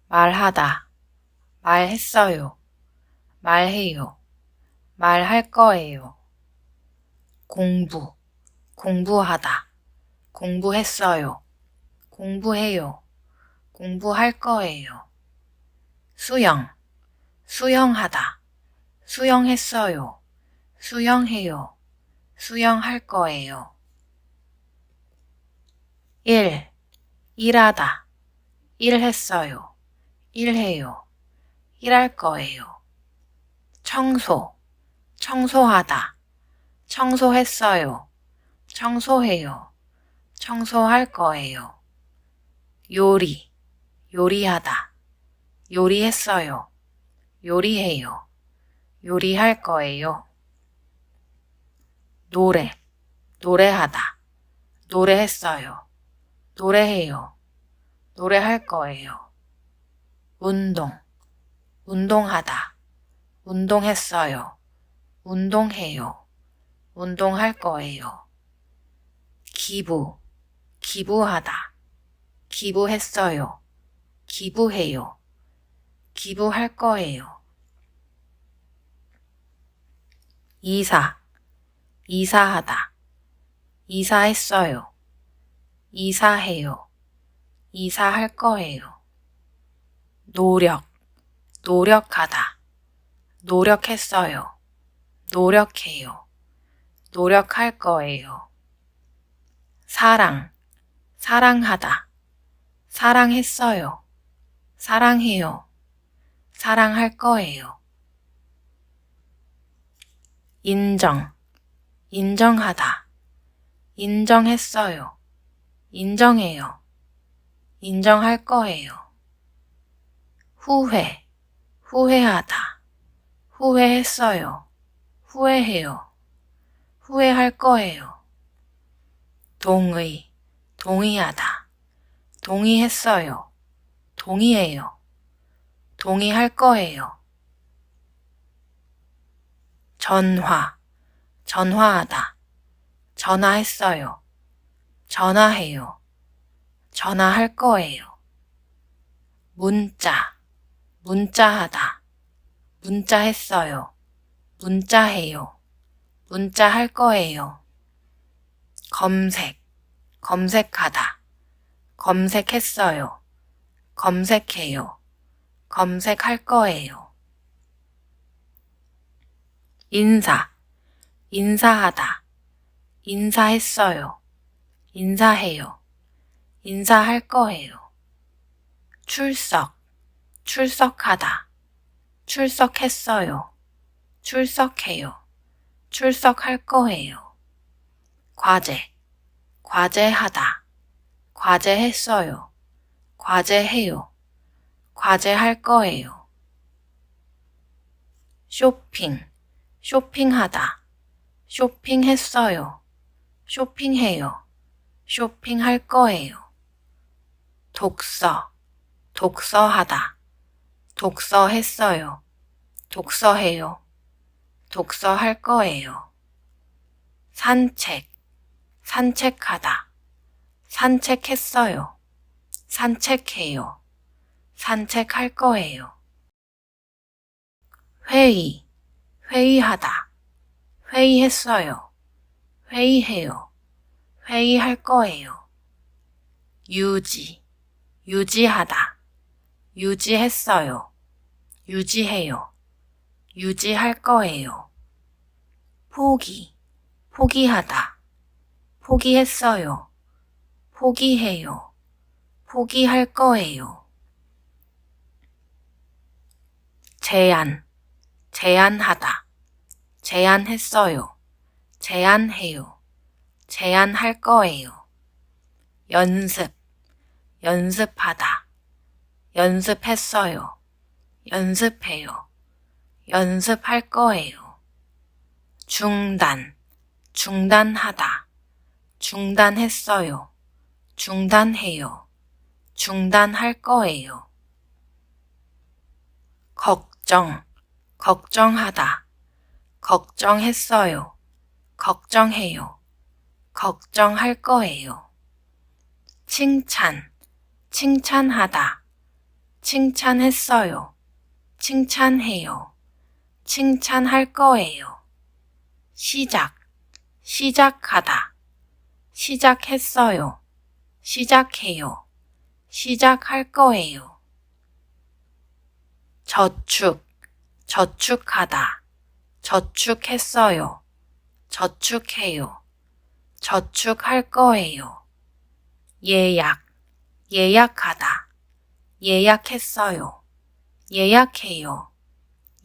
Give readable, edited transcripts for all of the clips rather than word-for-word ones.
말하다, 말했어요, 말해요, 말할 거예요. 공부하다, 공부했어요, 공부해요, 공부할 거예요. 수영하다, 수영했어요, 수영해요, 수영할 거예요. 일하다, 일했어요, 일해요, 일할 거예요. 청소하다, 청소했어요, 청소해요, 청소할 거예요. 요리하다, 요리했어요, 요리해요, 요리할 거예요. 노래하다, 노래했어요, 노래해요, 노래할 거예요. 운동하다, 운동했어요, 운동해요, 운동할 거예요. 기부하다, 기부했어요, 기부해요, 기부할 거예요. 이사하다, 이사했어요, 이사해요, 이사할 거예요. 노력하다, 노력했어요, 노력해요, 노력할 거예요. 사랑하다, 사랑했어요, 사랑해요, 사랑할 거예요. 인정하다, 인정했어요, 인정해요, 인정할 거예요. 후회하다, 후회했어요, 후회해요, 후회할 거예요. 동의하다, 동의했어요, 동의해요, 동의할 거예요. 전화하다, 전화했어요, 전화해요, 전화할 거예요. 문자하다, 문자했어요, 문자해요, 문자할 거예요. 검색하다, 검색했어요, 검색해요, 검색할 거예요. 인사하다, 인사했어요, 인사해요, 인사할 거예요. 출석하다, 출석했어요, 출석해요, 출석할 거예요. 과제하다, 과제했어요, 과제해요, 과제할 거예요. 쇼핑하다, 쇼핑했어요, 쇼핑해요, 쇼핑할 거예요. 독서하다, 독서했어요, 독서해요, 독서할 거예요. 산책하다, 산책했어요, 산책해요, 산책할 거예요. 회의하다, 회의했어요, 회의해요, 회의할 거예요. 유지하다, 유지했어요, 유지해요, 유지할 거예요. 포기하다, 포기했어요, 포기해요, 포기할 거예요. 제안하다, 제안했어요, 제안해요, 제안할 거예요. 연습하다, 연습했어요, 연습해요, 연습할 거예요. 중단하다, 중단했어요, 중단해요, 중단할 거예요. 걱정하다, 걱정했어요, 걱정해요, 걱정할 거예요. 칭찬하다, 칭찬했어요, 칭찬해요, 칭찬할 거예요. 시작, 시작하다, 시작했어요, 시작해요, 시작할 거예요. 저축, 저축하다, 저축했어요, 저축해요, 저축할 거예요. 예약, 예약하다, 예약했어요, 예약해요,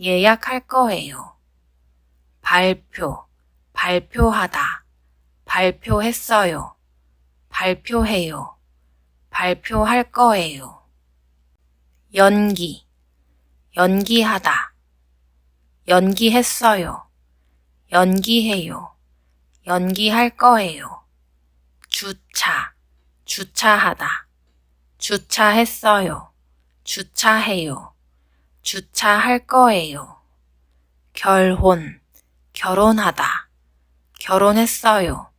예약할 거예요. 발표, 발표하다, 발표했어요, 발표해요, 발표할 거예요. 연기, 연기하다, 연기했어요, 연기해요, 연기할 거예요. 주차, 주차하다, 주차했어요, 주차해요, 주차할 거예요. 결혼, 결혼하다, 결혼했어요,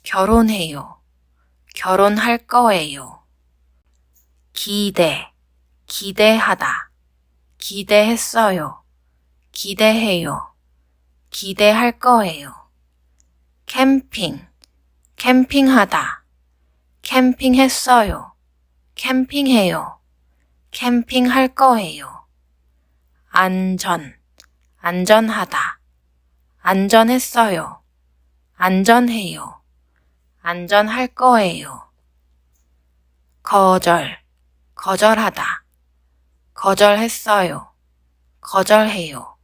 결혼해요, 결혼할 거예요. 기대, 기대하다, 기대했어요, 기대해요, 기대할 거예요. 캠핑, 캠핑하다, 캠핑했어요, 캠핑해요, 캠핑할 거예요. 안전, 안전하다, 안전했어요, 안전해요, 안전할 거예요. 거절, 거절하다, 거절했어요, 거절해요,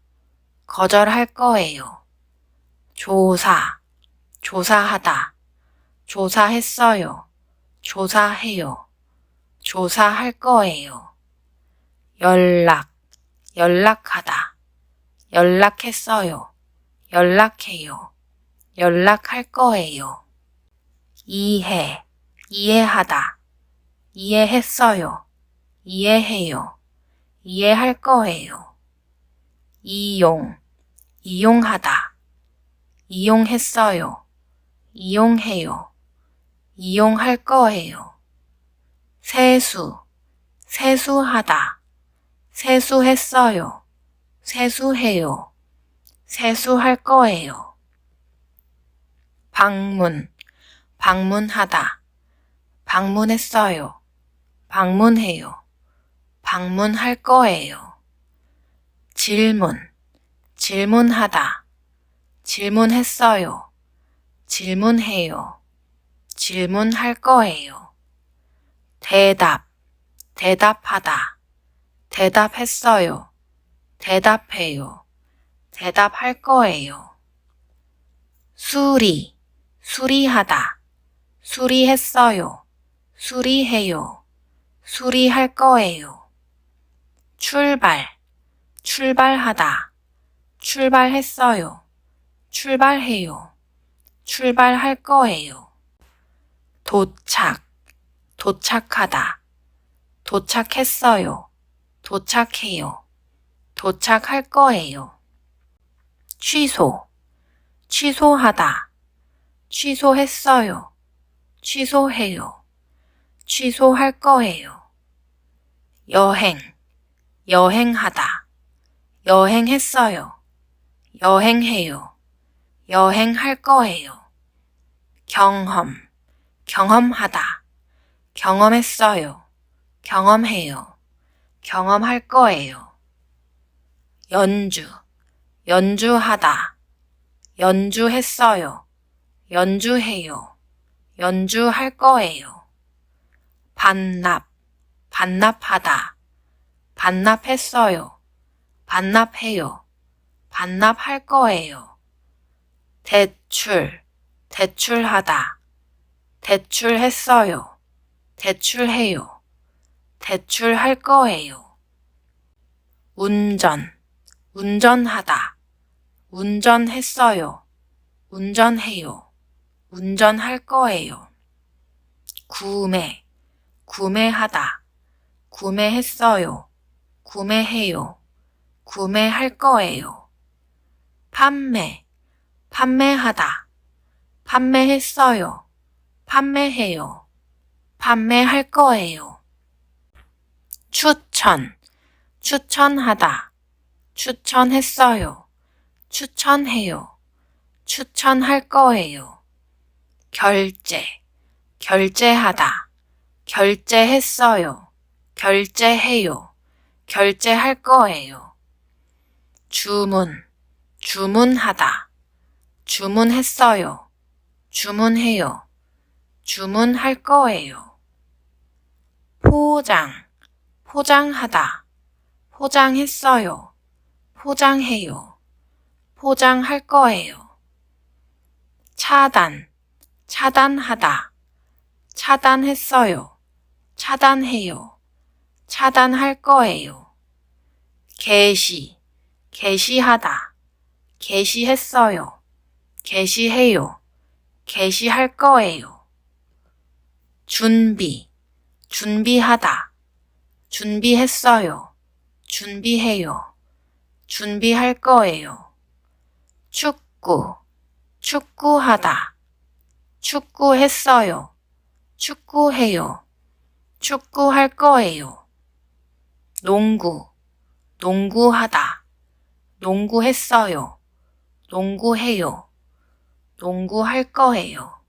거절할 거예요. 조사, 조사하다, 조사했어요, 조사해요, 조사할 거예요. 연락, 연락하다, 연락했어요, 연락해요, 연락할 거예요. 이해, 이해하다, 이해했어요, 이해해요, 이해할 거예요. 이용, 이용하다, 이용했어요, 이용해요, 이용할 거예요. 세수, 세수하다, 세수했어요, 세수해요, 세수할 거예요. 방문, 방문하다, 방문했어요, 방문해요, 방문할 거예요. 질문, 질문하다, 질문했어요, 질문해요, 질문할 거예요. 대답, 대답하다, 대답했어요, 대답해요, 대답할 거예요. 수리, 수리하다, 수리했어요, 수리해요, 수리할 거예요. 출발, 출발하다, 출발했어요, 출발해요, 출발할 거예요. 도착, 도착하다, 도착했어요, 도착해요, 도착할 거예요. 취소, 취소하다, 취소했어요, 취소해요, 취소할 거예요. 여행, 여행하다, 여행했어요, 여행해요, 여행할 거예요. 경험, 경험하다, 경험했어요, 경험해요, 경험할 거예요. 연주, 연주하다, 연주했어요, 연주해요, 연주할 거예요. 반납, 반납하다, 반납했어요, 반납해요, 반납할 거예요. 대출, 대출하다, 대출했어요, 대출해요, 대출할 거예요. 운전, 운전하다, 운전했어요, 운전해요, 운전할 거예요. 구매, 구매하다, 구매했어요, 구매해요, 구매할 거예요. 판매, 판매하다, 판매했어요, 판매해요, 판매할 거예요. 추천, 추천하다, 추천했어요, 추천해요, 추천할 거예요. 결제, 결제하다, 결제했어요, 결제해요, 결제할 거예요. 주문, 주문하다, 주문했어요, 주문해요, 주문할 거예요. 포장, 포장하다, 포장했어요, 포장해요, 포장할 거예요. 차단, 차단하다, 차단했어요, 차단해요, 차단할 거예요. 게시, 게시하다, 게시했어요, 게시해요, 게시할 거예요. 준비, 준비하다, 준비했어요, 준비해요, 준비할 거예요. 축구, 축구하다, 축구했어요, 축구해요, 축구할 거예요. 농구, 농구하다, 농구했어요, 농구해요, 농구할 거예요.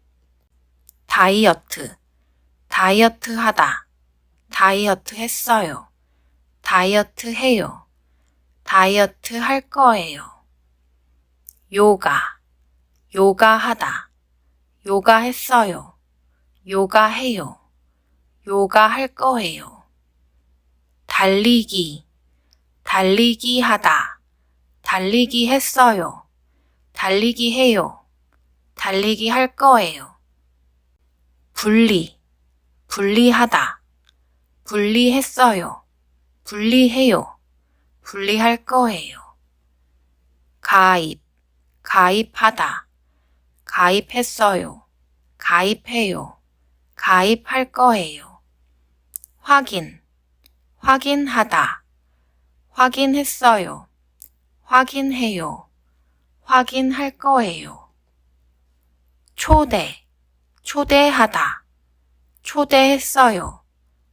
다이어트, 다이어트하다, 다이어트 했어요, 다이어트 해요, 다이어트 할 거예요. 요가, 요가하다, 요가 했어요, 요가 해요, 요가 할 거예요. 달리기, 달리기 하다, 달리기 했어요, 달리기 해요, 달리기 할 거예요. 분리, 분리하다, 분리했어요, 분리해요, 분리할 거예요. 가입, 가입하다, 가입했어요, 가입해요, 가입할 거예요. 확인, 확인하다, 확인했어요, 확인해요, 확인할 거예요. 초대, 초대하다, 초대했어요,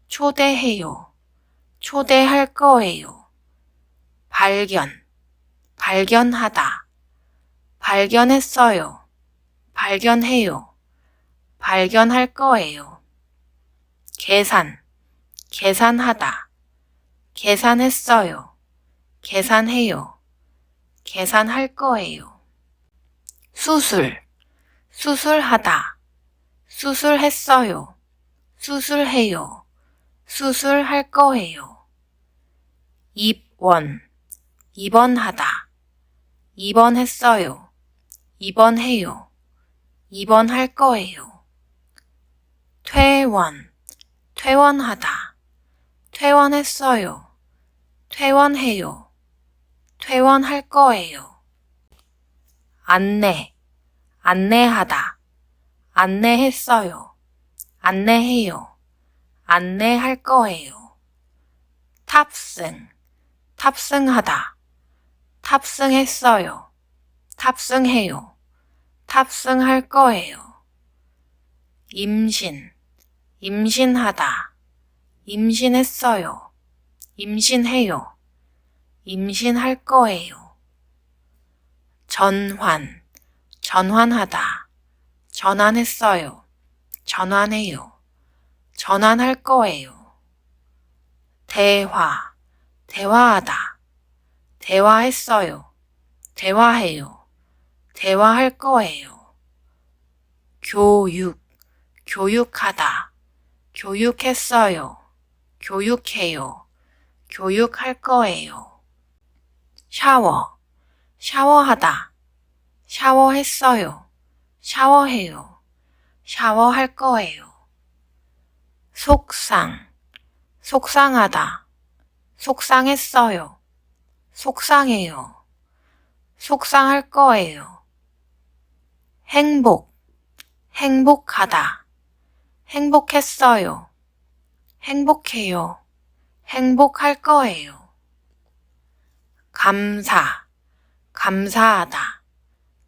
초대해요, 초대할 거예요. 발견, 발견하다, 발견했어요, 발견해요, 발견할 거예요. 계산, 계산하다, 계산했어요, 계산해요, 계산할 거예요. 수술, 수술하다, 수술했어요, 수술해요, 수술할 거예요. 입원, 입원하다, 입원했어요, 입원해요, 입원할 거예요. 퇴원, 퇴원하다, 퇴원했어요, 퇴원해요, 퇴원할 거예요. 안내, 안내하다, 안내했어요, 안내해요, 안내할 거예요. 탑승, 탑승하다, 탑승했어요, 탑승해요, 탑승할 거예요. 임신, 임신하다, 임신했어요, 임신해요, 임신할 거예요. 전환, 전환하다, 전환했어요, 전환해요, 전환할 거예요. 대화, 대화하다, 대화했어요, 대화해요, 대화할 거예요. 교육, 교육하다, 교육했어요, 교육해요, 교육할 거예요. 샤워, 샤워하다, 샤워했어요, 샤워해요, 샤워할 거예요. 속상, 속상하다, 속상했어요, 속상해요, 속상할 거예요. 행복, 행복하다, 행복했어요, 행복해요, 행복할 거예요. 감사, 감사하다,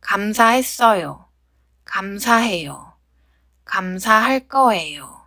감사했어요, 감사해요, 감사할 거예요.